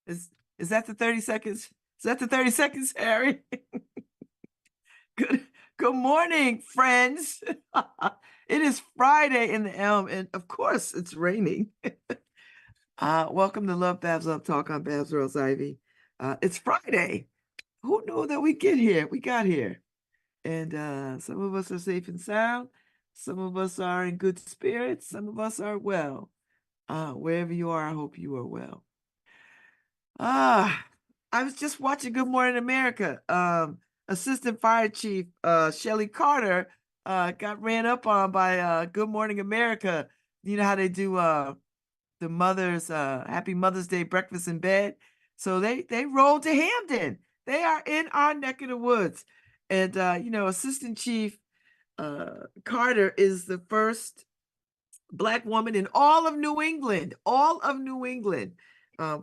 Is is that the 30 seconds? Is that the 30 seconds, Harry? Good good morning, friends. It is Friday in the Elm, and of course it's raining. Welcome to LoveBabz LoveTalk. I'm Babz Rawls-Ivy. It's Friday. Who knew that we get here? We got here. And some of us are safe and sound. Some of us are in good spirits. Some of us are well. Wherever you are, I hope you are well. I was just watching Good Morning America. Assistant Fire Chief Shelley Carter got ran up on by Good Morning America. You know how they do the mothers Happy Mother's Day breakfast in bed. So they rolled to Hamden. They are in our neck of the woods. And Assistant Chief Carter is the first Black woman in all of New England,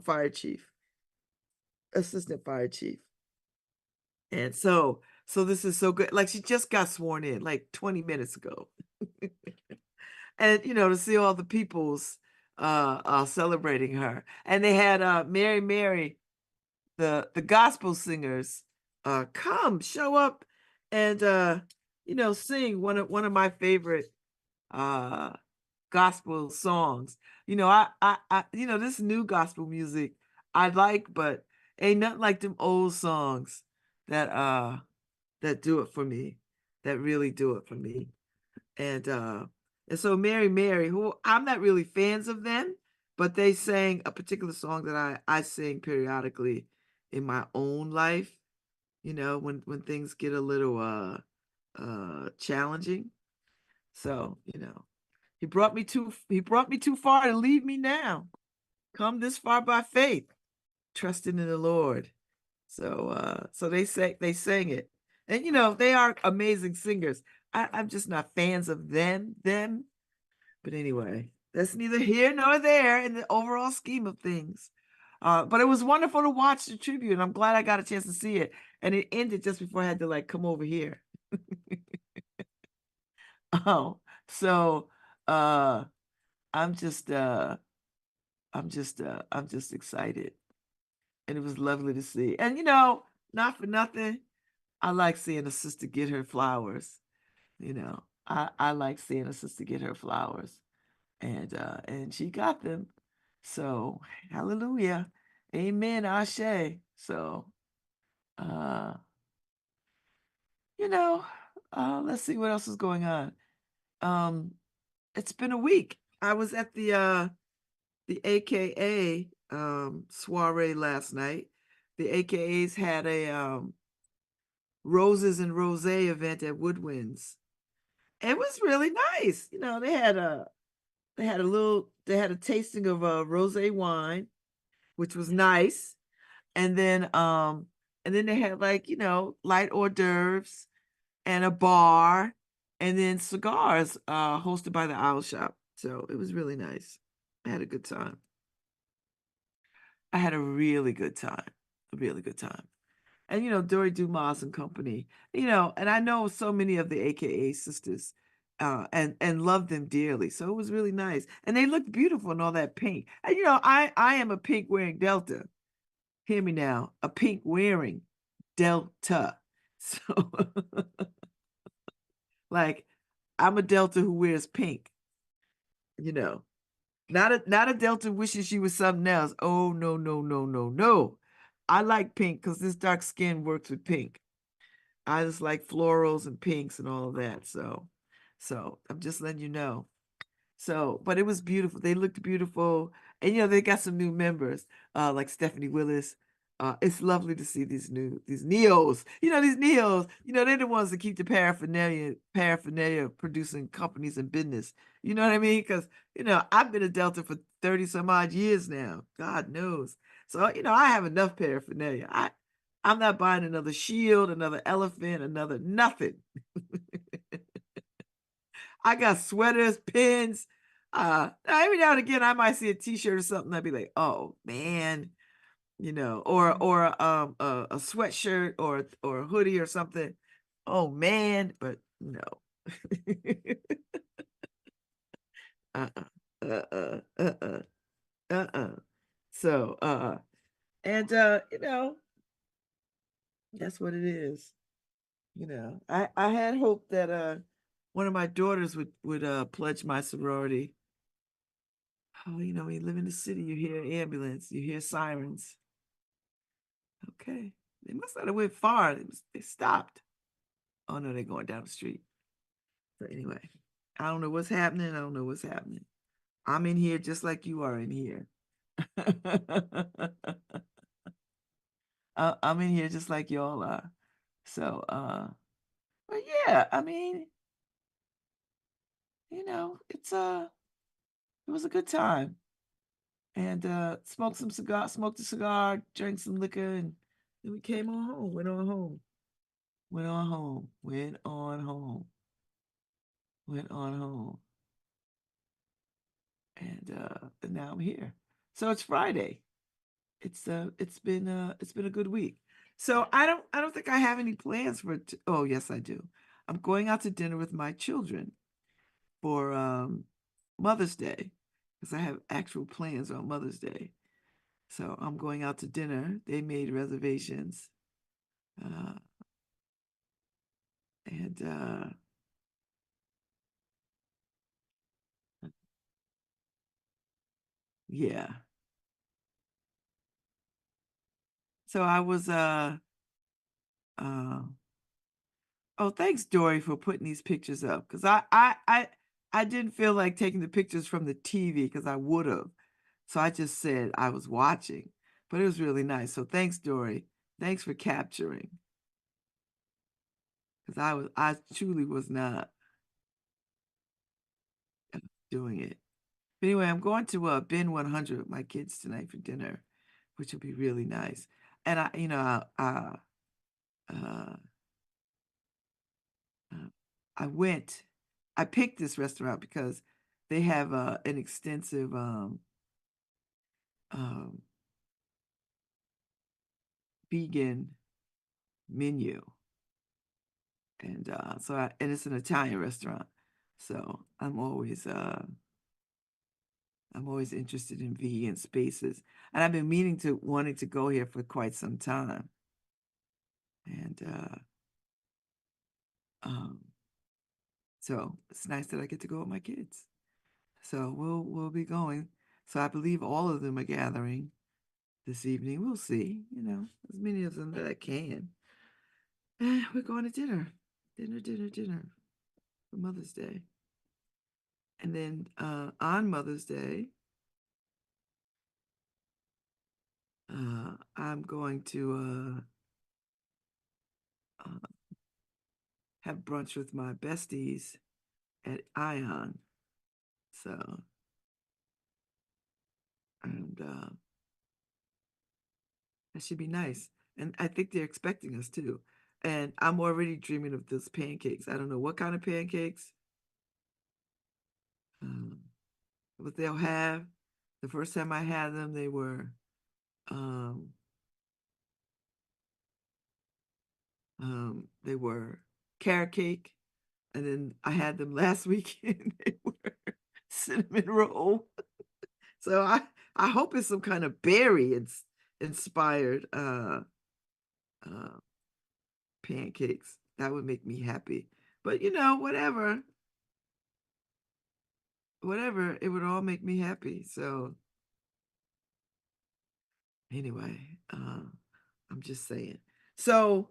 fire chief, assistant fire chief. And so this is so good. Like, she just got sworn in like 20 minutes ago. And to see all the peoples celebrating her. And they had Mary, the gospel singers, show up and sing one of my favorite gospel songs. This new gospel music I like, but ain't nothing like them old songs that do it for me, that really do it for me. And so Mary, who I'm not really fans of them, but they sang a particular song that I sing periodically in my own life, when things get a little challenging. So, he brought me too far to leave me now. Come this far by faith, trusting in the Lord. So they sang it. And they are amazing singers. I'm just not fans of them. But anyway, that's neither here nor there in the overall scheme of things. But it was wonderful to watch the tribute, and I'm glad I got a chance to see it. And it ended just before I had to come over here. Oh, so I'm just excited. And it was lovely to see. And not for nothing, I like seeing a sister get her flowers. I like seeing a sister get her flowers. And she got them. So hallelujah. Amen. Ashe. So let's see what else is going on. It's been a week. I was at the AKA soiree last night. The AKAs had a Roses and Rosé event at Woodwinds. It was really nice. They had a tasting of rosé wine, which was nice. And then they had light hors d'oeuvres and a bar and then cigars hosted by the Owl Shop. So it was really nice. I had a good time. I had a really good time. A really good time. And Dory Dumas and company, and I know so many of the AKA sisters and love them dearly. So it was really nice. And they looked beautiful in all that pink. And I am a pink wearing Delta. Hear me now, a pink wearing Delta. So like, I'm a Delta who wears pink, not a Delta wishing she was something else. Oh, no, no, no, no, no. I like pink because this dark skin works with pink. I just like florals and pinks and all of that. So I'm just letting you know. So, but it was beautiful. They looked beautiful. And they got some new members, like Stephanie Willis. It's lovely to see these neos. These neos, they're the ones that keep the paraphernalia producing companies in business. You know what I mean? Because, I've been a Delta for 30 some odd years now. God knows. So, I have enough paraphernalia. I'm not buying another shield, another elephant, another nothing. I got sweaters, pins. Every now and again, I might see a T-shirt or something. I'd be like, "Oh man," or a sweatshirt or a hoodie or something. Oh man, but no. uh-uh, uh-uh, uh-uh, uh-uh. So And that's what it is. I had hoped that one of my daughters would pledge my sorority. Oh, when you live in the city, you hear ambulance, you hear sirens. Okay. They must not have went far. They stopped. Oh no, they're going down the street. So anyway, I don't know what's happening. I don't know what's happening. I'm in here just like you are in here. I'm in here just like y'all are. So, but yeah, I mean, it was a good time. And smoked a cigar, drank some liquor, and then we came on home, went on home, went on home, went on home, went on home. And now I'm here. So it's Friday. It's been a good week. So I don't think I have any plans for oh yes I do. I'm going out to dinner with my children for Mother's Day because I have actual plans on Mother's Day. So I'm going out to dinner. They made reservations. Uh, and yeah. So I was uh oh, thanks Dory for putting these pictures up because I didn't feel like taking the pictures from the TV because I would have. So I just said I was watching, but it was really nice. So thanks, Dory. Thanks for capturing because I truly was not doing it. But anyway, I'm going to bin 100 with my kids tonight for dinner, which will be really nice. And uh, uh, I went, I picked this restaurant because they have an extensive um, vegan menu. And it's an Italian restaurant. So I'm always interested in vegan spaces. And I've been wanting to go here for quite some time. And um so it's nice that I get to go with my kids. So we'll be going. So I believe all of them are gathering this evening. We'll see, as many of them that I can. We're going to dinner. Dinner for Mother's Day. And then on Mother's Day, I'm going to have brunch with my besties at Ion. So, and that should be nice. And I think they're expecting us too. And I'm already dreaming of those pancakes. I don't know what kind of pancakes, um, but they'll have. The first time I had them, um, they were carrot cake, and then I had them last week, and they were cinnamon roll. So I hope it's some kind of berry inspired uh pancakes. That would make me happy. But whatever, it would all make me happy. So anyway, I'm just saying. So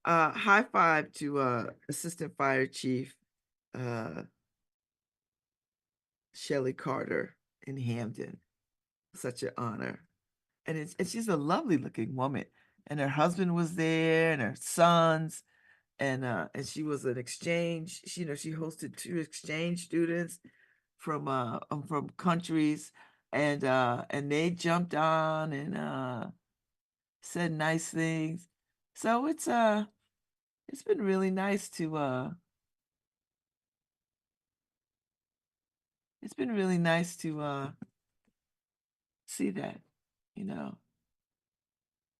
high five to Assistant Fire Chief uh Shelley Carter in Hamden. Such an honor. And she's a lovely looking woman. And her husband was there and her sons. And she was an exchange. She hosted 2 exchange students from countries, and they jumped on and said nice things. So it's been really nice to it's been really nice to see that. You know,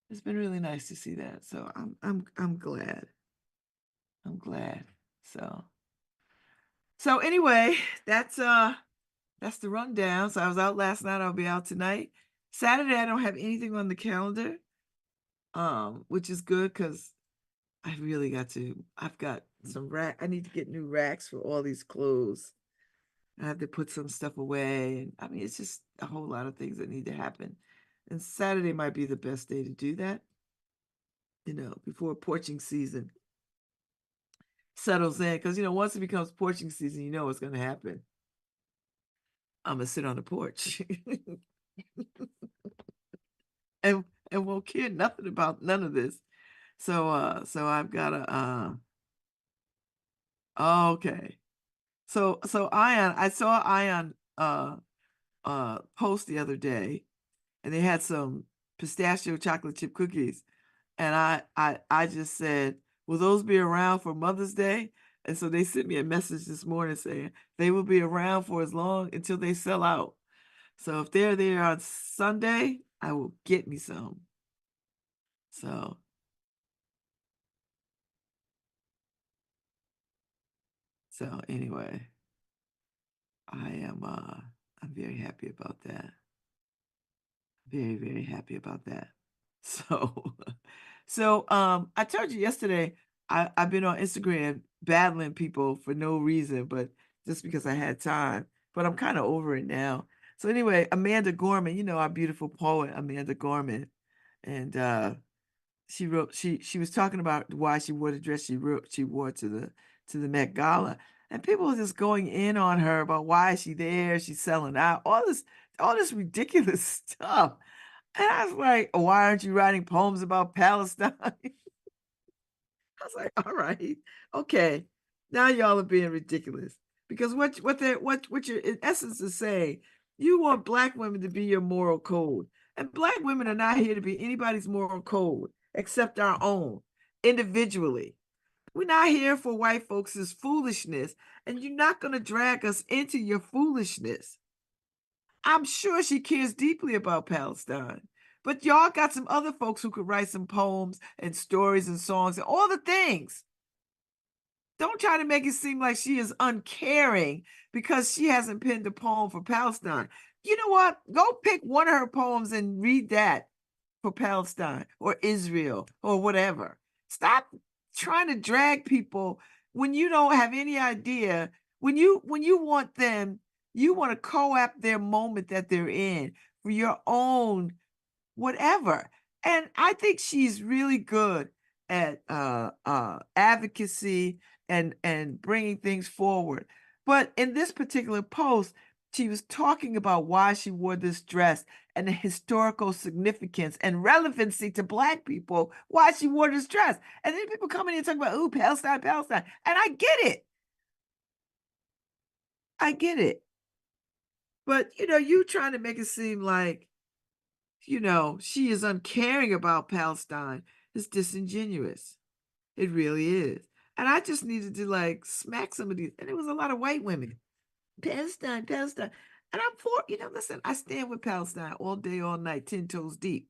it's been really nice to see that. So I'm glad. I'm glad. So anyway, that's the rundown. So I was out last night. I'll be out tonight. Saturday, I don't have anything on the calendar. which is good because I've got some I need to get new racks for all these clothes. I have to put some stuff away. And I mean, it's just a whole lot of things that need to happen. And Saturday might be the best day to do that, before porching season settles in. Because, once it becomes porching season, you know what's going to happen. I'm going to sit on the porch and won't care nothing about none of this. So I've got to, okay. So I saw Ion, post the other day, and they had some pistachio chocolate chip cookies. And I just said, will those be around for Mother's Day? And so they sent me a message this morning saying they will be around for as long until they sell out. So if they're there on Sunday, I will get me some. So anyway, I'm very happy about that. Very, very happy about that. So, I told you yesterday, I've been on Instagram battling people for no reason, but just because I had time. But I'm kind of over it now. So anyway, Amanda Gorman, our beautiful poet, Amanda Gorman, and she was talking about why she wore the dress she wore to the Met Gala, and people were just going in on her about why is she there, she's selling out, all this ridiculous stuff. And I was like, why aren't you writing poems about Palestine? I was like, all right, okay. Now y'all are being ridiculous. Because what you're in essence is saying, you want Black women to be your moral code. And Black women are not here to be anybody's moral code except our own, individually. We're not here for white folks' foolishness, and you're not going to drag us into your foolishness. I'm sure she cares deeply about Palestine. But y'all got some other folks who could write some poems and stories and songs and all the things. Don't try to make it seem like she is uncaring because she hasn't penned a poem for Palestine. You know what? Go pick one of her poems and read that for Palestine or Israel or whatever. Stop trying to drag people when you don't have any idea. When you want them, you want to co-opt their moment that they're in for your own whatever. And I think she's really good at advocacy and bringing things forward. But in this particular post, she was talking about why she wore this dress and the historical significance and relevancy to Black people, why she wore this dress. And then people come in and talk about, ooh, Palestine, Palestine. And I get it. I get it. But, you trying to make it seem like, she is uncaring about Palestine is disingenuous. It really is. And I just needed to like smack some of these. And it was a lot of white women. Palestine, Palestine. And I'm for, listen, I stand with Palestine all day, all night, 10 toes deep.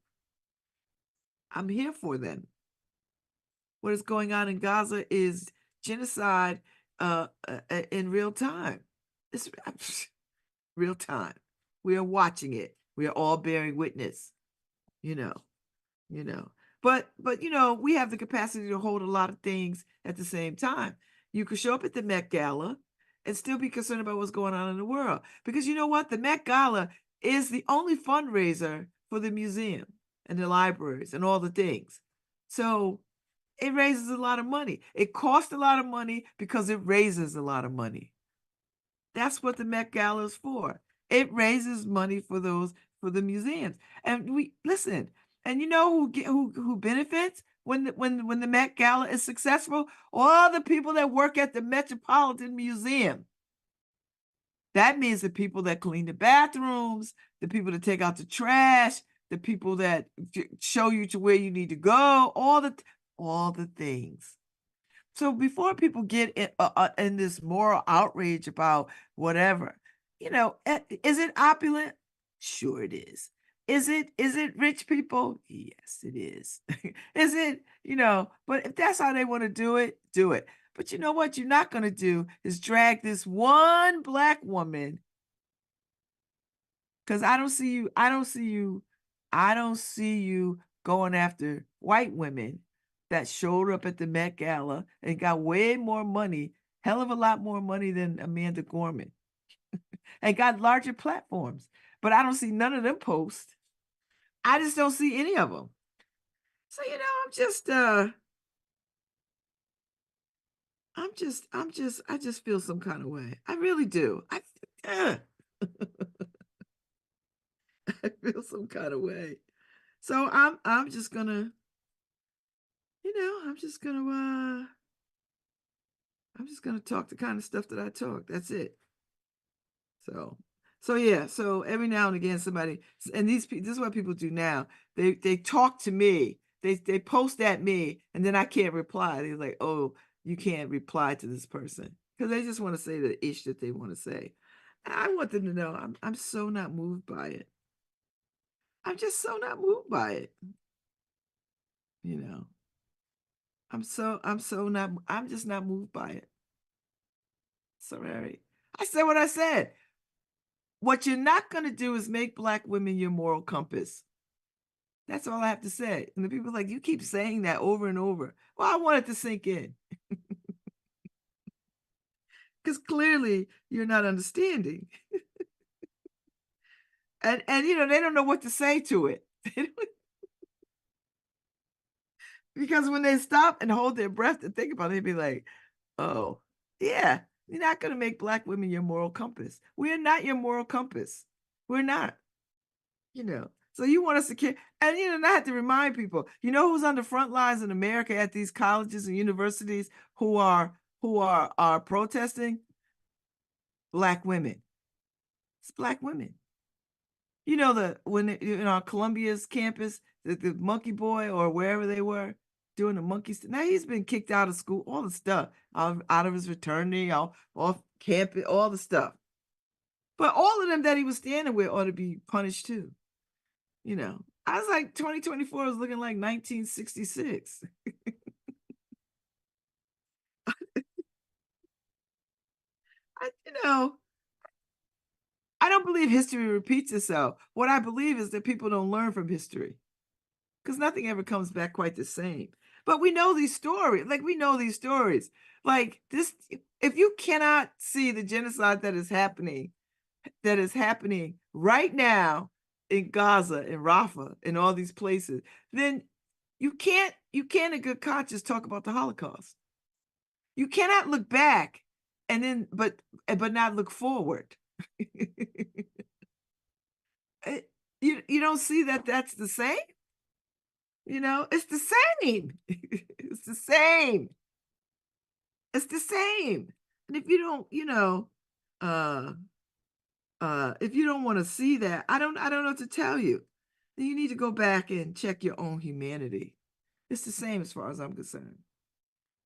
I'm here for them. What is going on in Gaza is genocide in real time. It's real time. We are watching it. We are all bearing witness, you know. you know. But we have the capacity to hold a lot of things at the same time. You could show up at the Met Gala and still be concerned about what's going on in the world. Because you know what? The Met Gala is the only fundraiser for the museum and the libraries and all the things. So it raises a lot of money. It costs a lot of money because it raises a lot of money. That's what the Met Gala is for. It raises money for the museums. And we listen. And you know who benefits when the Met Gala is successful? All the people that work at the Metropolitan Museum. That means the people that clean the bathrooms, the people that take out the trash, the people that show you to where you need to go, all the things. So before people get in this moral outrage about whatever, is it opulent? Sure it is. Is it rich people? Yes, it is. Is it, but if that's how they want to do it, do it. But you know what you're not going to do is drag this one Black woman, because I don't see you going after white women that showed up at the Met Gala and got way more money, hell of a lot more money than Amanda Gorman, and got larger platforms. But I don't see none of them post. I just don't see any of them. So, I just feel some kind of way. I really do. Uh, I feel some kind of way. So I'm just gonna, I'm just gonna talk the kind of stuff that I talk. That's it. So yeah, so every now and again somebody, and this is what people do now. They talk to me. They post at me and then I can't reply. They're like, "Oh, you can't reply to this person." Because they just want to say the ish that they want to say. I want them to know I'm so not moved by it. I'm just so not moved by it. You know. I'm just not moved by it. Sorry. I said what I said. What you're not going to do is make Black women your moral compass. That's all I have to say. And the people are like, you keep saying that over and over. Well, I want it to sink in. Because clearly you're not understanding. And they don't know what to say to it. Because when they stop and hold their breath and think about it, they'd be like, oh, yeah, you're not going to make Black women your moral compass. We're not your moral compass. We're not. So you want us to care. And, and I have to remind people, who's on the front lines in America at these colleges and universities who are protesting? Black women. It's Black women. When on Columbia's campus, the monkey boy or wherever they were doing the monkeys. Now he's been kicked out of school, all the stuff, out of his fraternity, off campus, all the stuff. But all of them that he was standing with ought to be punished too. I was like 2024 was looking like 1966. I, you know, I don't believe history repeats itself. What I believe is that people don't learn from history because nothing ever comes back quite the same. But we know these stories. Like we know these stories. Like this, if you cannot see the genocide that is happening right now in Gaza, in Rafah, in all these places, then you can't in good conscience talk about the Holocaust. You cannot look back and then but not look forward. You don't see that that's the same? It's the same. It's the same. It's the same. And if you don't, uh if you don't want to see that, I don't know what to tell you. Then you need to go back and check your own humanity. It's the same as far as I'm concerned.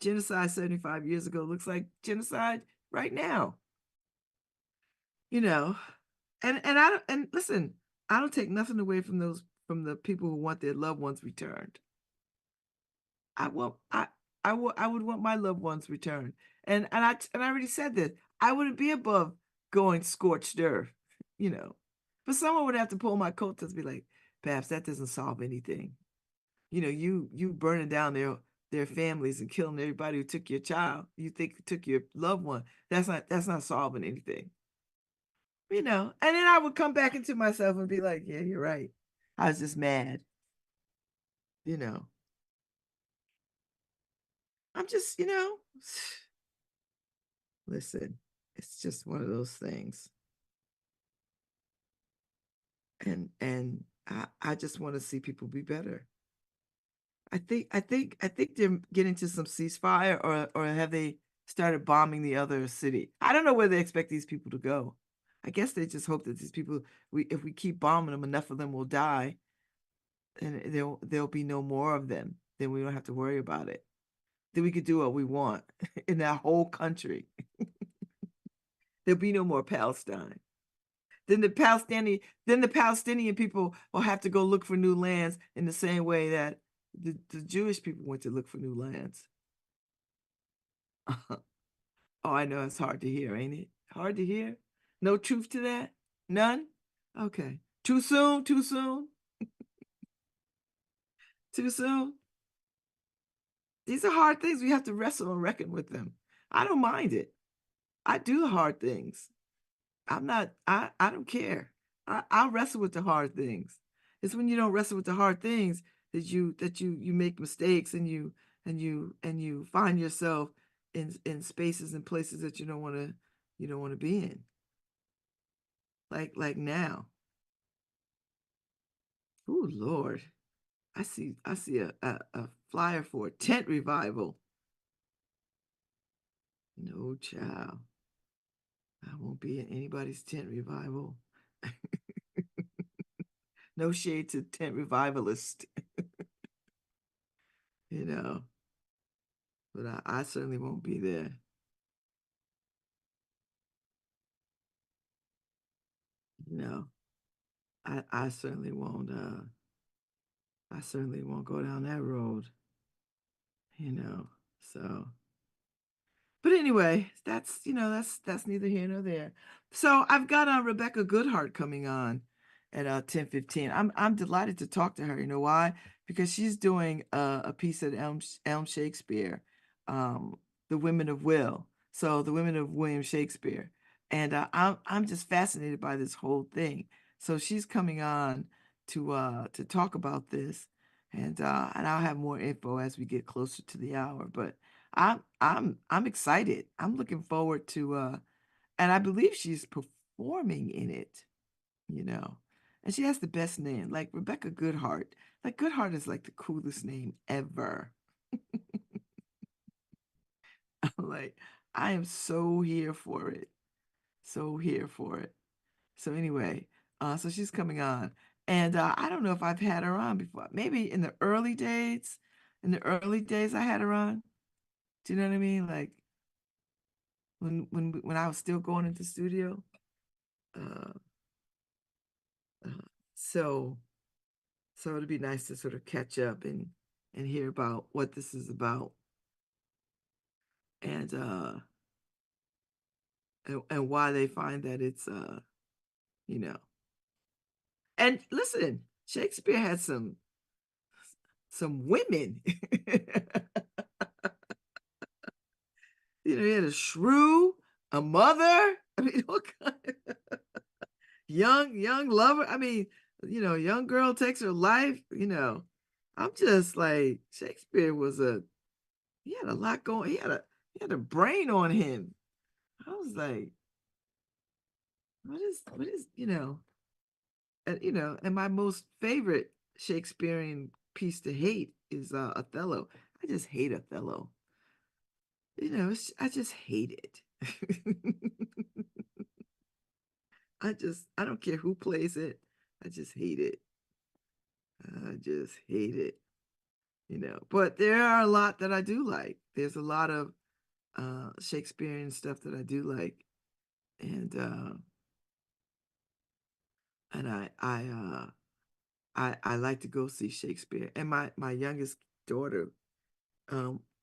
Genocide 75 years ago looks like genocide right now. You know, and listen, I don't take nothing away from the people who want their loved ones returned. I want I would want my loved ones returned. And I already said this. I wouldn't be above going scorched earth, you know. But someone would have to pull my coattails and be like, Babz, that doesn't solve anything. You burning down their families and killing everybody who took your child, you think took your loved one. That's not solving anything. And then I would come back into myself and be like, yeah, you're right. I was just mad, you know. I'm just, listen, it's just one of those things. And I just want to see people be better. I think they're getting to some ceasefire or have they started bombing the other city? I don't know where they expect these people to go. I guess they just hope that these people, if we keep bombing them, enough of them will die, and there'll be no more of them. Then we don't have to worry about it. Then we could do what we want in that whole country. There'll be no more Palestine. Then the Palestinian people will have to go look for new lands in the same way that the Jewish people went to look for new lands. Oh, I know it's hard to hear, ain't it? Hard to hear? No truth to that? None? Okay. Too soon? Too soon? Too soon? These are hard things. We have to wrestle and reckon with them. I don't mind it. I do the hard things. I don't care. I'll wrestle with the hard things. It's when you don't wrestle with the hard things that you make mistakes and you find yourself in spaces and places that you don't want to be in. Like now. Oh Lord. I see a flyer for a tent revival. No child. I won't be in anybody's tent revival. No shade to tent revivalist, you know, but I certainly won't be there. You know, I certainly won't. I certainly won't go down that road. You know, so. But anyway, that's neither here nor there. So I've got Rebecca Goodhart coming on at 10:15. I'm delighted to talk to her. You know why? Because she's doing a piece at Elm Shakespeare, um, The Women of Will. So the Women of William Shakespeare, and I'm just fascinated by this whole thing. So she's coming on to talk about this, and I'll have more info as we get closer to the hour. But I'm excited. I'm looking forward to and I believe she's performing in it, you know. And she has the best name, like Rebecca Goodhart. Like Goodhart is like the coolest name ever. I'm like, I am so here for it. So here for it. So anyway, so she's coming on. And I don't know if I've had her on before. Maybe in the early days. In the early days I had her on. Do you know what I mean? Like when I was still going into studio. Uh, uh, so so it'd be nice to sort of catch up and hear about what this is about and and why they find that it's you know. And listen, Shakespeare had some women. He had a shrew, a mother. I mean, what kind of young lover? I mean, young girl takes her life. I'm just like Shakespeare was he had a lot going. He had a brain on him. I was like, what is and my most favorite Shakespearean piece to hate is Othello. I just hate Othello. I just hate it. I don't care who plays it. I just hate it. I just hate it. But there are a lot that I do like. There's a lot of Shakespearean stuff that I do like. And I like to go see Shakespeare. And my youngest daughter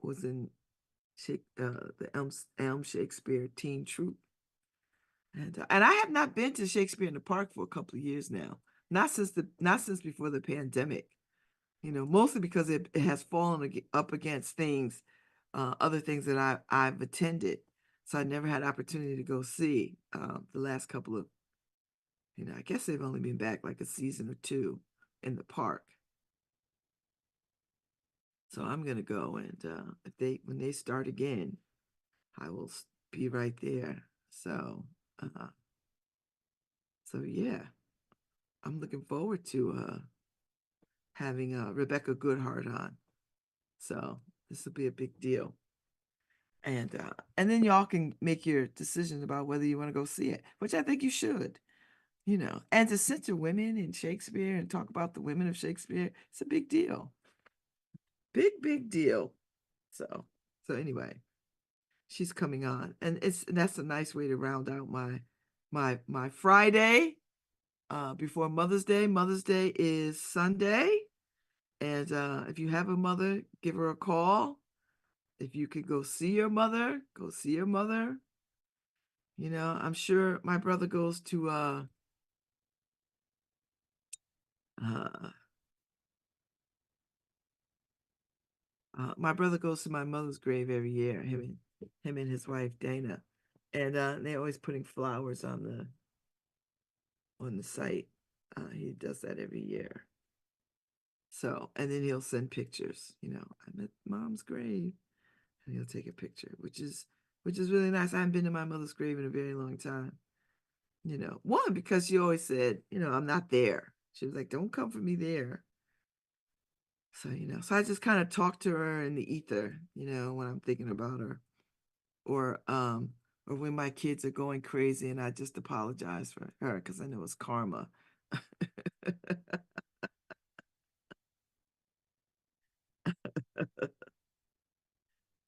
was in the Elm Shakespeare Teen Troupe. And I have not been to Shakespeare in the Park for a couple of years now. Not since before the pandemic. Mostly because it has fallen up against other things that I've attended. So I never had opportunity to go see the last couple of, I guess they've only been back like a season or two in the park. So I'm gonna go, and when they start again, I will be right there. Uh, so yeah, I'm looking forward to having Rebecca Goodhart on. So this will be a big deal. And then y'all can make your decision about whether you want to go see it, which I think you should. And to center women in Shakespeare and talk about the women of Shakespeare, it's a big deal. Big deal. So anyway, she's coming on, and that's a nice way to round out my Friday before Mother's Day. Mother's Day is Sunday, and if you have a mother, give her a call. If you could go see your mother, go see your mother. I'm sure my brother goes to uh My brother goes to my mother's grave every year, him and his wife Dana. And they're always putting flowers on the site. He does that every year. So, and then he'll send pictures, I'm at mom's grave, and he'll take a picture, which is really nice. I haven't been to my mother's grave in a very long time. One, because she always said, I'm not there. She was like, don't come for me there. So I just kind of talk to her in the ether, when I'm thinking about her. Or when my kids are going crazy and I just apologize for her because I know it's karma.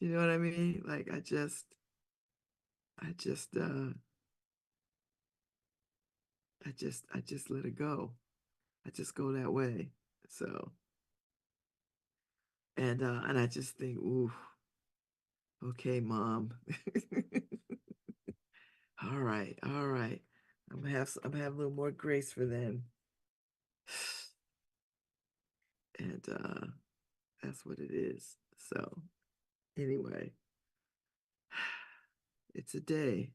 You know what I mean? Like I just let it go. I just go that way. So, and I just think, ooh, okay, mom. All right, all right. I'm gonna have a little more grace for them. And that's what it is. So anyway, it's a day.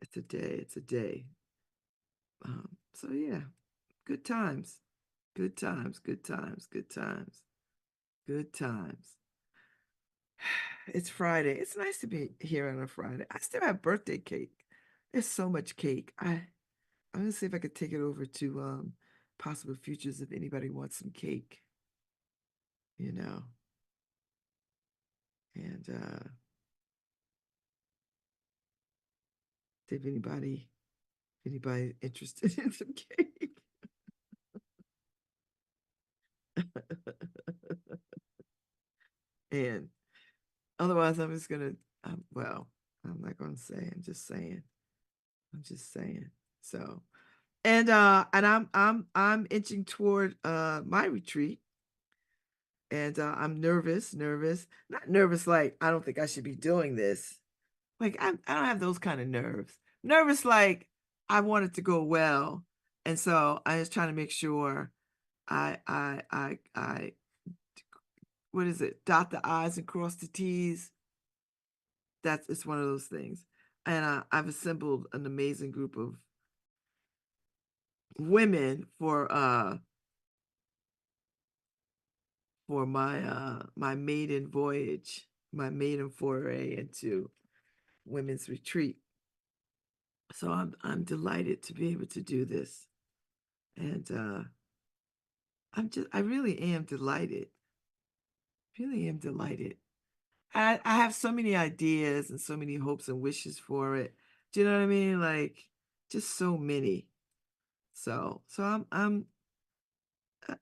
It's a day. It's a day. So yeah, good times. Good times. Good times. Good times. Good times. It's Friday. It's nice to be here on a Friday. I still have birthday cake. There's so much cake. I'm gonna see if I could take it over to Possible Futures if anybody wants some cake, you know. And if anybody interested in some cake. And otherwise I'm just gonna well, I'm not gonna say, I'm just saying. I'm just saying. So and I'm inching toward my retreat. And I'm nervous, not nervous like I don't think I should be doing this. Like I don't have those kind of nerves. Nervous like I want it to go well, and so I was trying to make sure I what is it? Dot the I's and cross the T's. That's it's one of those things. And I've assembled an amazing group of women for my maiden voyage, my maiden foray into women's retreat. So I'm delighted to be able to do this. And I really am delighted. Really am delighted. I have so many ideas and so many hopes and wishes for it. Do you know what I mean? Like just so many. So I'm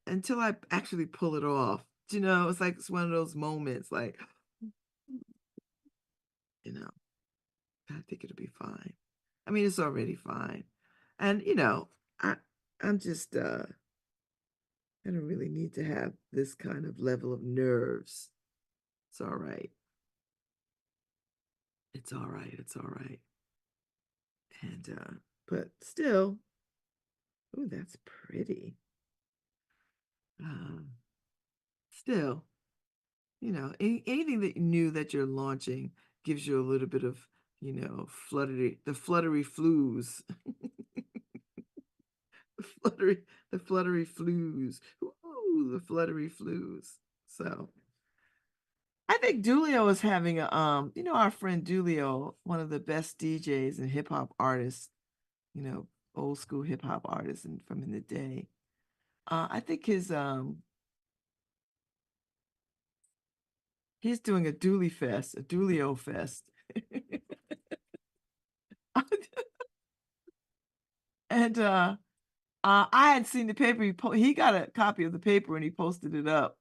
until I actually pull it off. Do you know, it's like it's one of those moments like, you know, I think it'll be fine. I mean, it's already fine. And I I'm just I don't really need to have this kind of level of nerves. It's all right. It's all right. It's all right. And but still, oh, that's pretty. Um, Still, anything that new that you're launching gives you a little bit of, fluttery flues, fluttery, the fluttery flues. Ooh, the fluttery flues. So I think Dulio is having our friend Dulio, one of the best DJs and hip hop artists, you know, old school hip hop artists and from in the day. I think he's doing a Dooley Fest, a Dulio Fest. And I had seen the paper. He got a copy of the paper and he posted it up.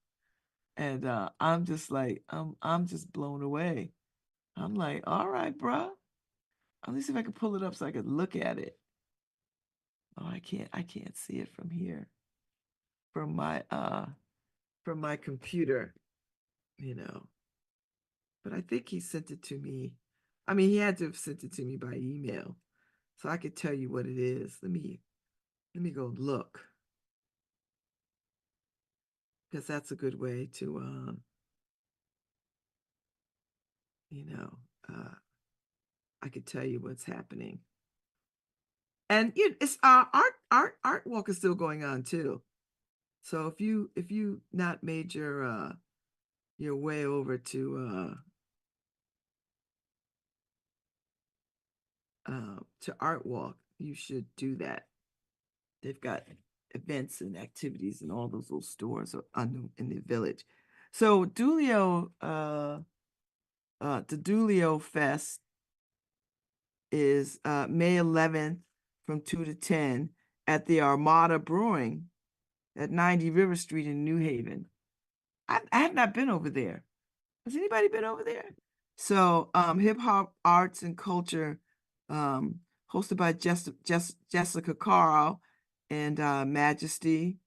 And I'm just like, I'm just blown away. I'm like, all right, bruh. Let me see if I can pull it up so I can look at it. Oh, I can't see it from here. From my computer, you know. But I think he sent it to me. I mean, he had to have sent it to me by email. So I could tell you what it is. Let me go look. Because that's a good way to you know, I could tell you what's happening. And it's art walk is still going on too. So if you not made your way over to Art Walk, you should do that. They've got events and activities and all those little stores in the village. So the Dulio Fest is May 11th from 2 to 10 at the Armada Brewing at 90 River Street in New Haven. I have not been over there. Has anybody been over there? So hip hop arts and culture, hosted by Jessica Carl and Majesty,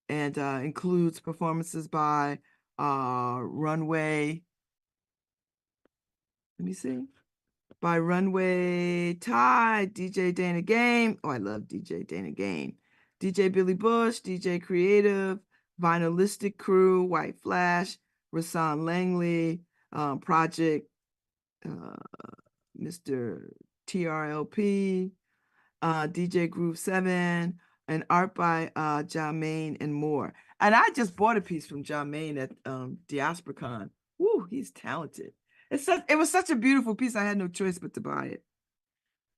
and includes performances by Runway. Let me see. By Runway Tide, DJ Dana Game. Oh, I love DJ Dana Game. DJ Billy Bush, DJ Creative, Vinylistic Crew, White Flash, Rasan Langley, Project, Mr. TRLP, DJ Groove 7, and art by Jermaine and more. And I just bought a piece from Jermaine at DiasporaCon. Woo, he's talented. It was such a beautiful piece. I had no choice but to buy it,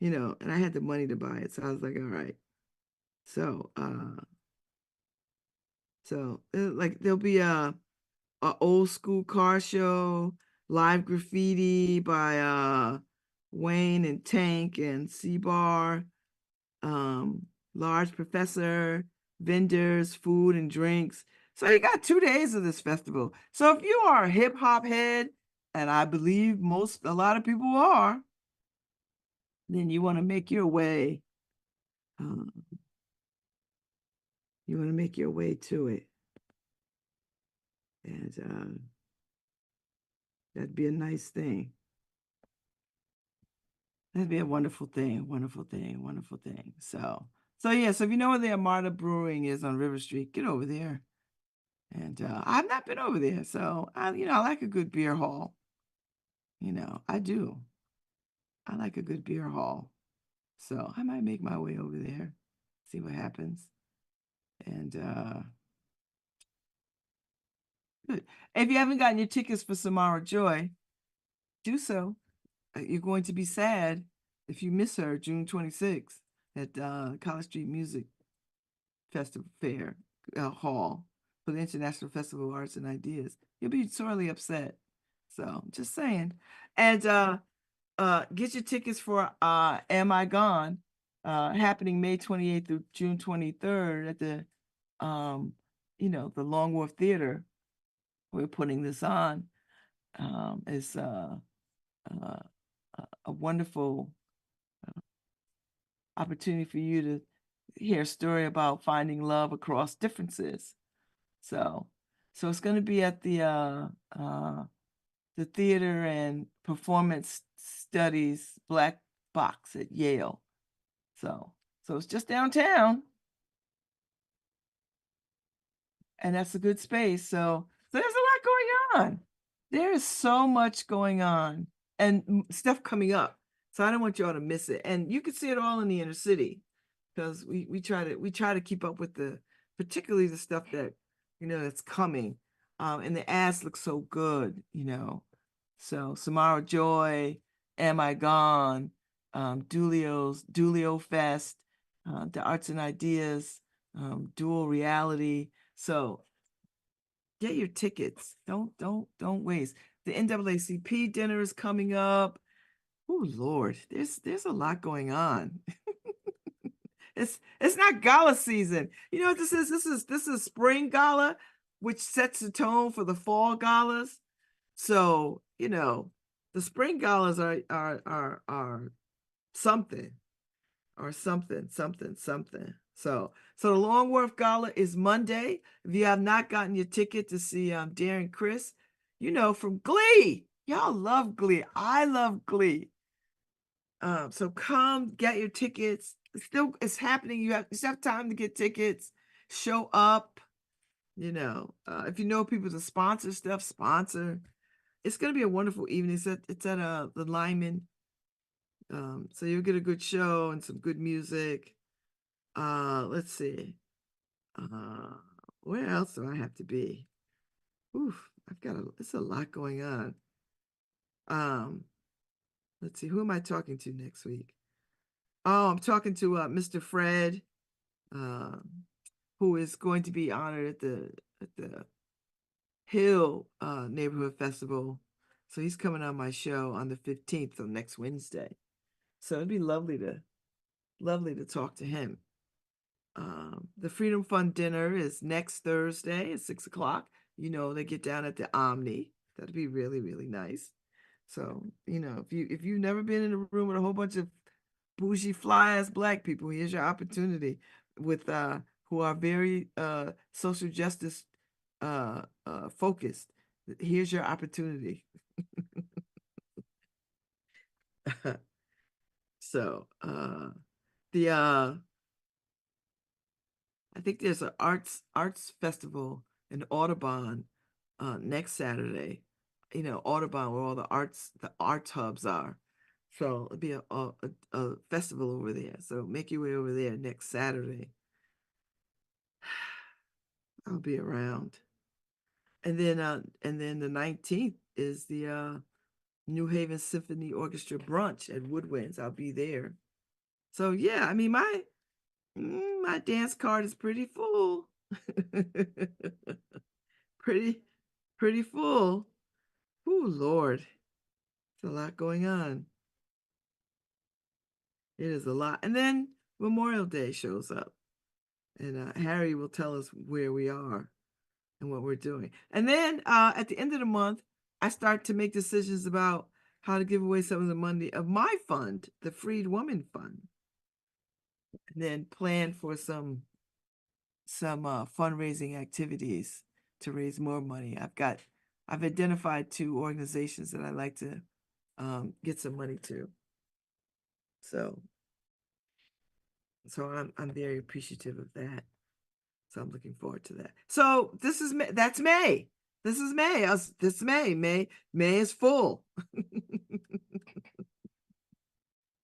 and I had the money to buy it. So I was like, all right. So, like there'll be a old school car show, live graffiti by Wayne and Tank and C-Bar, large professor, vendors, food and drinks. So you got 2 days of this festival. So if you are a hip hop head, and I believe a lot of people are, then you want to make your way. You want to make your way to it. And that'd be a nice thing. That'd be a wonderful thing, wonderful thing, wonderful thing. So yeah, so if you know where the Armada Brewing is on River Street, get over there. And I've not been over there, so I like a good beer hall. I do. I like a good beer hall. So I might make my way over there, see what happens. And good. If you haven't gotten your tickets for Samara Joy, do so. You're going to be sad if you miss her June 26th at College Street Music Festival Fair Hall for the International Festival of Arts and Ideas. You'll be sorely upset. So just saying. And get your tickets for Am I Gone, happening May 28th through June 23rd at the the Long Wharf Theater. We're putting this on. It's a wonderful opportunity for you to hear a story about finding love across differences. So it's going to be at the Theater and Performance Studies Black Box at Yale. So it's just downtown, and that's a good space. So there's a lot going on. There is so much going on and stuff coming up. So I don't want y'all to miss it. And you can see it all in the inner city, because we try to keep up with particularly the stuff that that's coming. And the ads look so good, So Samara Joy, Am I Gone, Dulio Fest, the Arts and Ideas, Dual Reality. So get your tickets. Don't waste. The NAACP dinner is coming up. Oh Lord, there's a lot going on. It's not gala season. You know what this is? This is spring gala, which sets the tone for the fall galas. So, the spring galas are something, or something. So the Long Wharf Gala is Monday. If you have not gotten your ticket to see Darren Criss, from Glee. Y'all love Glee. I love Glee. So come get your tickets. It's happening. You have time to get tickets. Show up. If you know people to sponsor stuff, sponsor. it's gonna be a wonderful evening. It's at the Lyman. So you'll get a good show and some good music. Let's see. Uh, where else do I have to be? Oof, it's a lot going on. Um, let's see, who am I talking to next week? Oh, I'm talking to Mr. Fred, um, who is going to be honored at the Hill Neighborhood Festival. So he's coming on my show on the 15th, so next Wednesday. So it'd be lovely to talk to him. The Freedom Fund dinner is next Thursday at 6 o'clock. They get down at the Omni. That'd be really, really nice. So, if you've never been in a room with a whole bunch of bougie fly ass black people, here's your opportunity with who are very social justice focused. Here's your opportunity. So the I think there's an arts festival in Audubon next Saturday. Audubon, where all the arts hubs are. So it'll be a festival over there. So make your way over there next Saturday. I'll be around. And then the 19th is the New Haven Symphony Orchestra brunch at Woodwinds. I'll be there. So yeah, I mean my dance card is pretty full. pretty pretty full. Oh Lord, it's a lot going on. It is a lot. And then Memorial Day shows up, and Harry will tell us where we are and what we're doing. And then at the end of the month, I start to make decisions about how to give away some of the money of my fund, the Freed Woman Fund, and then plan for some fundraising activities to raise more money. I've identified two organizations that I'd like to get some money to. So I'm very appreciative of that. So I'm looking forward to that. So this is May. That's May. This is May. This is May. May is full.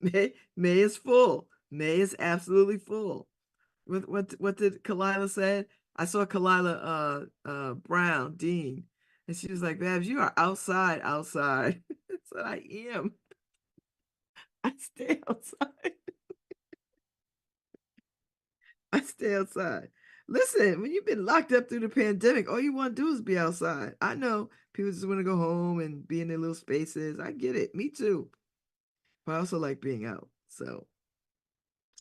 May is full. May is absolutely full. What did Kalila said? I saw Kalila Brown, Dean, and she was like, Babz, you are outside, outside. I said, I am. I stay outside. I stay outside. Listen, when you've been locked up through the pandemic, all you want to do is be outside. I know people just want to go home and be in their little spaces. I get it. Me too. But I also like being out. So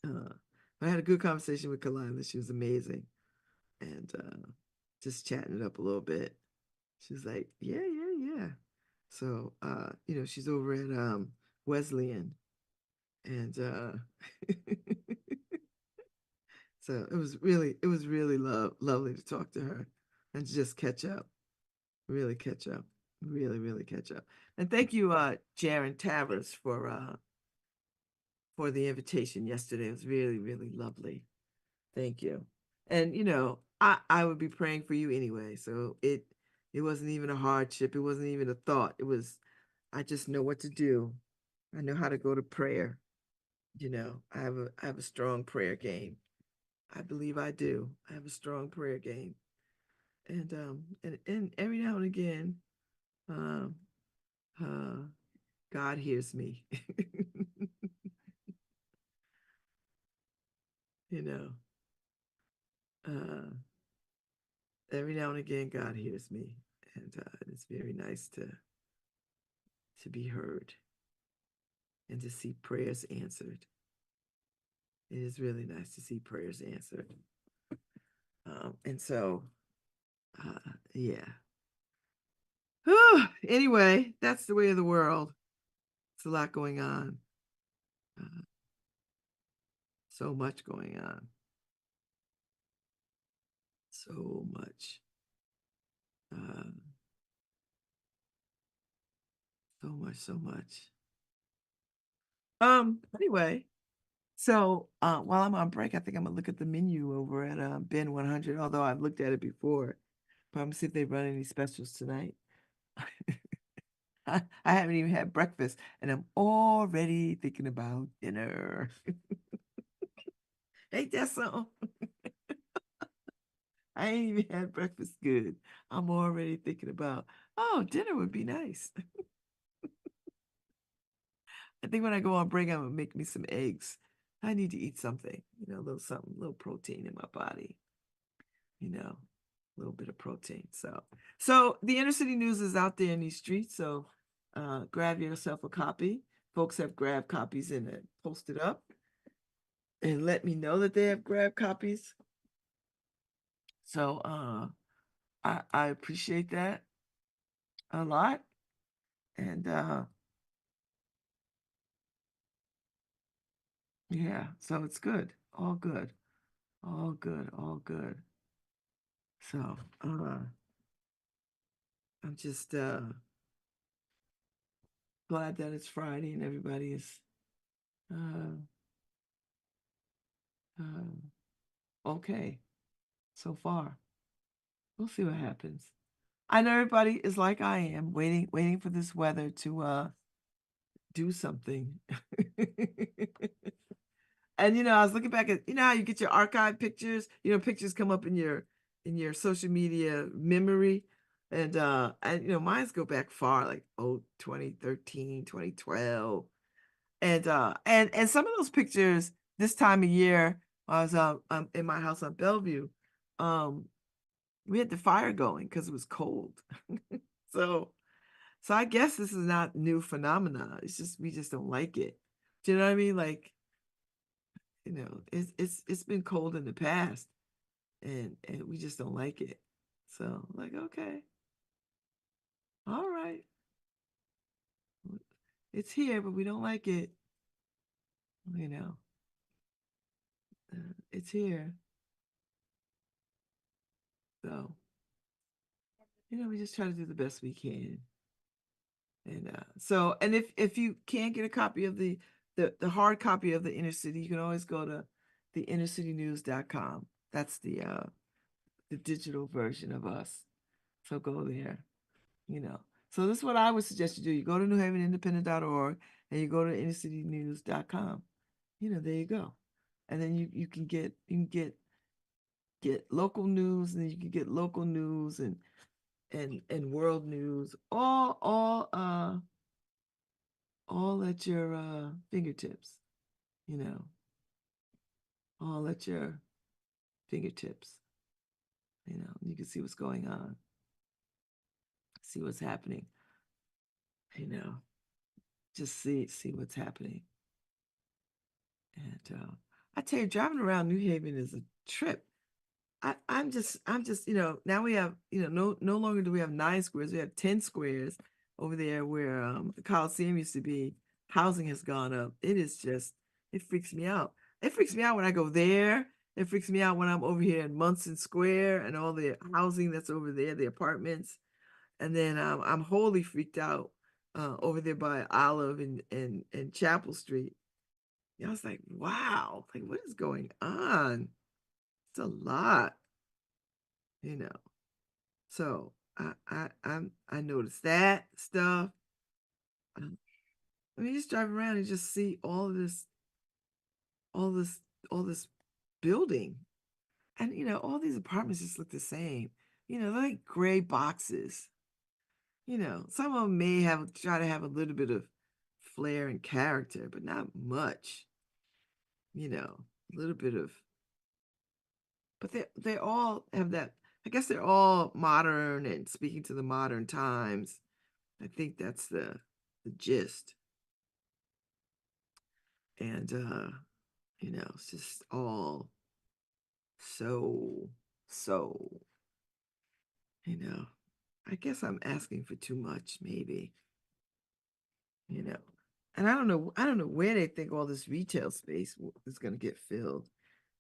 uh, I had a good conversation with Kalila. She was amazing. And just chatting it up a little bit. She's like, yeah, yeah, yeah. So she's over at Wesleyan. And so it was really lovely to talk to her and just catch up. Really catch up. Really, really catch up. And thank you, Jaron Tavers, for the invitation yesterday. It was really, really lovely. Thank you. And I would be praying for you anyway. So it wasn't even a hardship. It wasn't even a thought. I just know what to do. I know how to go to prayer. I have a strong prayer game. I believe I do. I have a strong prayer game. And every now and again, um uh God hears me. you know. Uh every now and again God hears me. And it's very nice to be heard and to see prayers answered. It is really nice to see prayers answered. And so yeah. Anyway, that's the way of the world. It's a lot going on. Uh, so much going on. So much. Uh, so much, so much. Anyway, so while I'm on break, I think I'm gonna look at the menu over at Ben 100, although I've looked at it before. But I'm gonna see if they run any specials tonight. I haven't even had breakfast and I'm already thinking about dinner. Ain't that something? I ain't even had breakfast good. I'm already thinking about, oh, dinner would be nice. I think when I go on break, I'm gonna make me some eggs. I need to eat something, a little something, a little protein in my body, a little bit of protein. So the inner city news is out there in these streets. So grab yourself a copy. Folks have grabbed copies and posted up and let me know that they have grabbed copies. So I appreciate that a lot. And yeah, so it's good. All good. All good. All good. So I'm just glad that it's Friday and everybody is uh, okay so far. We'll see what happens. I know everybody is like I am, waiting for this weather to do something. And I was looking back at how you get your archive pictures, pictures come up in your social media memory. And mine's go back far, like 2013, 2012. And some of those pictures this time of year, I was in my house on Bellevue. Um we had the fire going because it was cold. So I guess this is not new phenomena. It's just we just don't like it. Do you know what I mean? Like, it's been cold in the past and we just don't like it. So like, okay, all right. It's here, but we don't like it. You know, it's here. So, we just try to do the best we can. And if you can't get a copy of the hard copy of the Inner City, you can always go to the innercitynews.com. That's the digital version of us. So go there, you know. So this is what I would suggest you do. You go to newhavenindependent.org and you go to innercitynews.com. There you go. And then you can get local news, and then you can get local news and world news all at your fingertips, you know, all at your fingertips. You can see what's going on, see what's happening, you know, just see what's happening. And I tell you, driving around New Haven is a trip. I'm just, now we have, no longer do we have 9 squares, we have 10 squares over there where the Coliseum used to be. Housing has gone up. It freaks me out. It freaks me out when I go there. It freaks me out when I'm over here in Munson Square and all the housing that's over there, the apartments. And then I'm wholly freaked out over there by Olive and Chapel Street. I was like, wow, like what is going on? It's a lot, you know. So I noticed that stuff. Um, I mean, just drive around and just see all this, all this building, and all these apartments just look the same. They're like gray boxes. Some of them may have try to have a little bit of flair and character, but not much. A little bit of, but they all have that. I guess they're all modern and speaking to the modern times. I think that's the gist. And it's just all so so, you know. I guess I'm asking for too much, maybe, you know. And I don't know where they think all this retail space is going to get filled.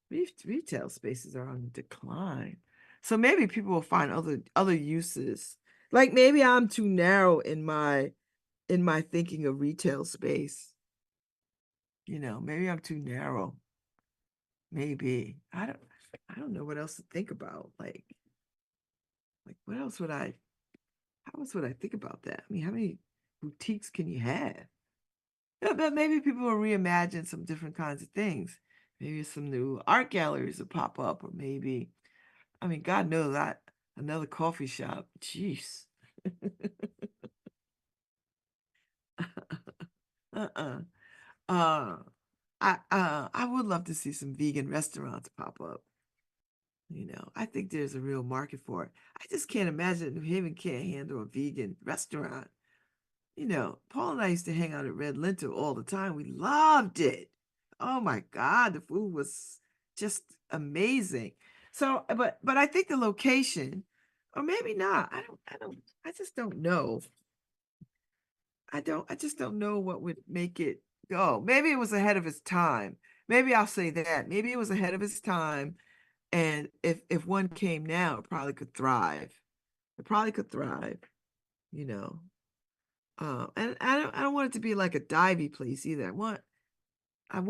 Retail spaces are on decline. So maybe people will find other uses. Like maybe I'm too narrow in my thinking of retail space. Maybe I'm too narrow. Maybe. I don't know what else to think about. Like what else would I how else would I think about that? I mean, how many boutiques can you have? Yeah, but maybe people will reimagine some different kinds of things. Maybe some new art galleries will pop up, or maybe, I mean, God knows that another coffee shop. Jeez. Uh-uh. Uh, I would love to see some vegan restaurants pop up. I think there's a real market for it. I just can't imagine New Haven can't handle a vegan restaurant. Paul and I used to hang out at Red Lintel all the time. We loved it. Oh my God, the food was just amazing. So, but I think the location, or maybe not. I just don't know. I just don't know what would make it go. Maybe it was ahead of its time. Maybe I'll say that. Maybe it was ahead of its time. And if one came now, it probably could thrive. It probably could thrive, you know. And I don't want it to be like a divey place either. I want an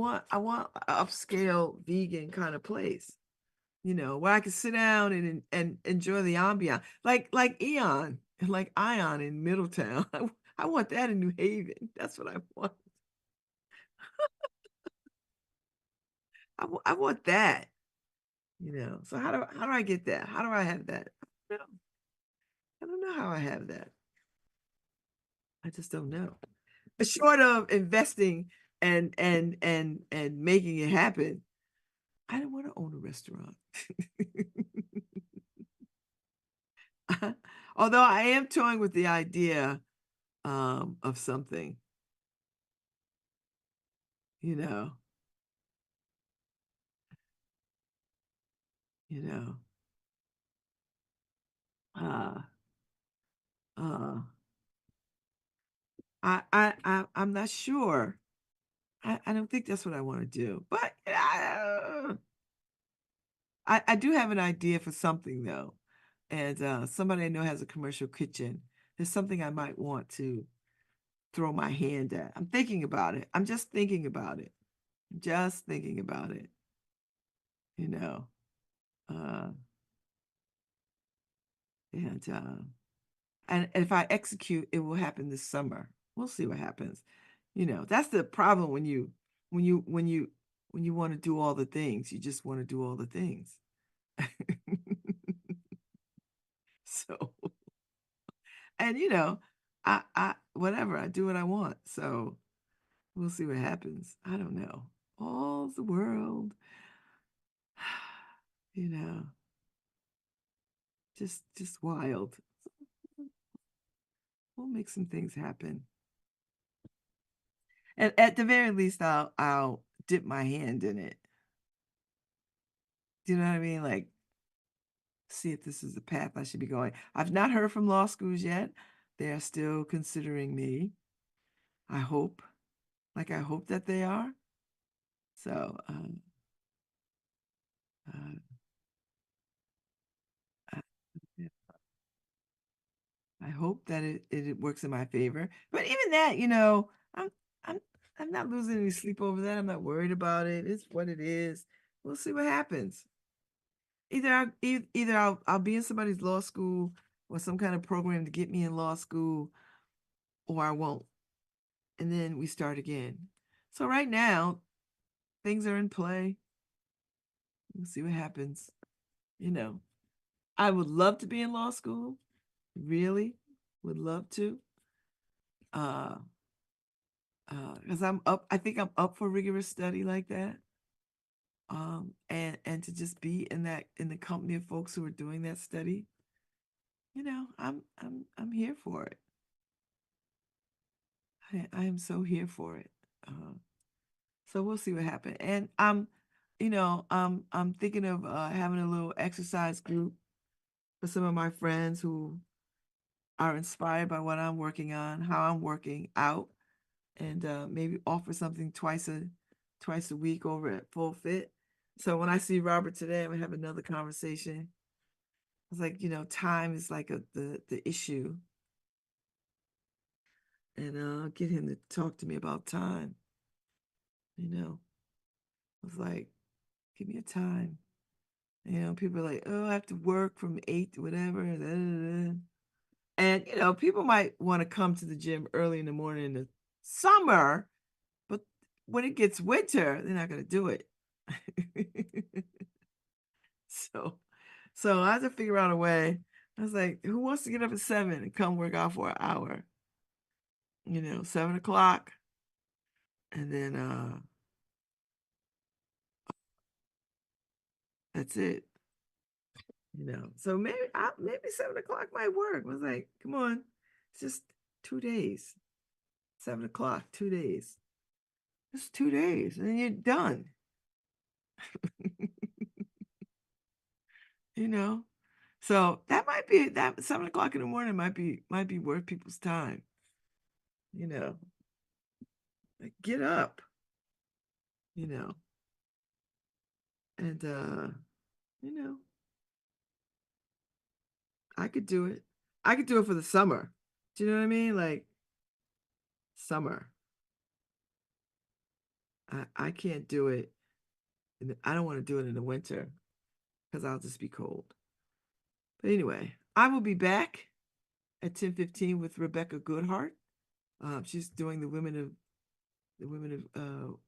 upscale vegan kind of place, where I can sit down and enjoy the ambiance, like Eon and like Ion in Middletown. I want that in New Haven. That's what I want. I want that. So how do I get that? How do I have that? No, I don't know how I have that. I just don't know. Short of investing and making it happen, I don't want to own a restaurant. Although I am toying with the idea of something, you know, you know, uh, uh, I'm not sure. I don't think that's what I want to do, but I do have an idea for something though, and somebody I know has a commercial kitchen. There's something I might want to throw my hand at. I'm thinking about it. I'm just thinking about it. Just thinking about it. You know, uh, and and if I execute, it will happen this summer. We'll see what happens. That's the problem when you when you when you want to do all the things. You just want to do all the things. So, and I whatever, I do what I want. So we'll see what happens. I don't know. All the world, you know, just wild. We'll make some things happen. And at the very least, I'll dip my hand in it. Do you know what I mean? Like, see if this is the path I should be going. I've not heard from law schools yet. They're still considering me. I hope, I hope that they are. So, uh, I, yeah, I hope that it works in my favor. But even that, I'm I'm I'm not losing any sleep over that. I'm not worried about it. It's what it is. We'll see what happens. Either I'll be in somebody's law school or some kind of program to get me in law school, or I won't. And then we start again. So right now, things are in play. We'll see what happens. You know, I would love to be in law school. Really would love to. Uh, because I think I'm up for rigorous study like that. And to just be in the company of folks who are doing that study, I'm here for it. I am so here for it. So we'll see what happens. And I'm thinking of having a little exercise group for some of my friends who are inspired by what I'm working on, how I'm working out, and maybe offer something twice a week over at Full Fit. So when I see Robert today, I'm gonna have another conversation. It's like, time is like the issue, and I'll get him to talk to me about time. I was like, give me a time. People are like, oh, I have to work from 8 to whatever. Da, da, da. And, people might wanna come to the gym early in the morning in the summer, but when it gets winter, they're not gonna do it. So I had to figure out a way. I was like, "Who wants to get up at 7 and come work out for an hour?" 7 o'clock, and then, that's it, So maybe 7 o'clock might work. I was like, "Come on, it's just 2 days. 7 o'clock, 2 days. Just 2 days, and then you're done." You know? So, that 7 o'clock in the morning might be worth people's time, you know? Like, get up, you know? And, you know, I could do it. I could do it for the summer. Do you know what I mean? Like, summer. I can't do it I don't wanna do it in the winter because 'cause I'll just be cold. But anyway, I will be back at 10:15 with Rebecca Goodhart. She's doing the Women of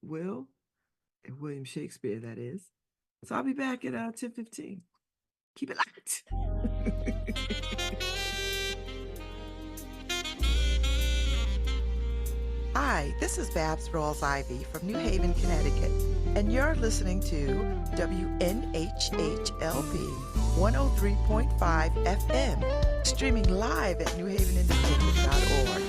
Will and William Shakespeare, that is. So I'll be back at 10:15. Keep it locked. Hi, this is Babz Rawls-Ivy from New Haven, Connecticut, and you're listening to WNHHLP 103.5 FM, streaming live at newhavenindependent.org.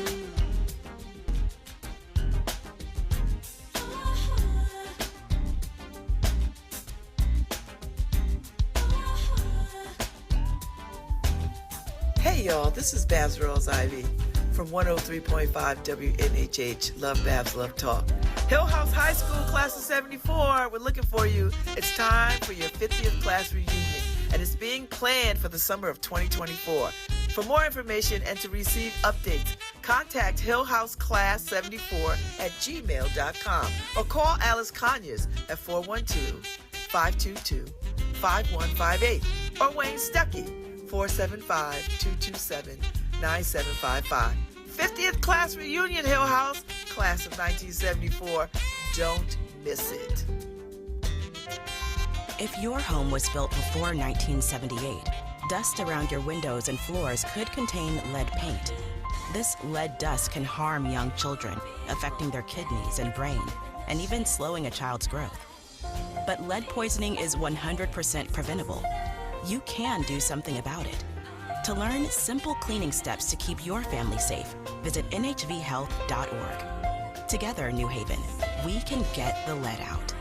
Hey y'all, this is Babz Rawls-Ivy from 103.5 WNHH, LoveBabz, LoveTalk. Hill House High School class of 74, we're looking for you. It's time for your 50th class reunion, and it's being planned for the summer of 2024. For more information and to receive updates, contact hillhouseclass74@gmail.com or call Alice Conyers at 412-522-5158 or Wayne Stuckey, 475-227-9755. 50th class reunion, Hill House, class of 1974. Don't miss it. If your home was built before 1978, dust around your windows and floors could contain lead paint. This lead dust can harm young children, affecting their kidneys and brain, and even slowing a child's growth. But lead poisoning is 100% preventable. You can do something about it. To learn simple cleaning steps to keep your family safe, visit nhvhealth.org. Together, New Haven, we can get the lead out.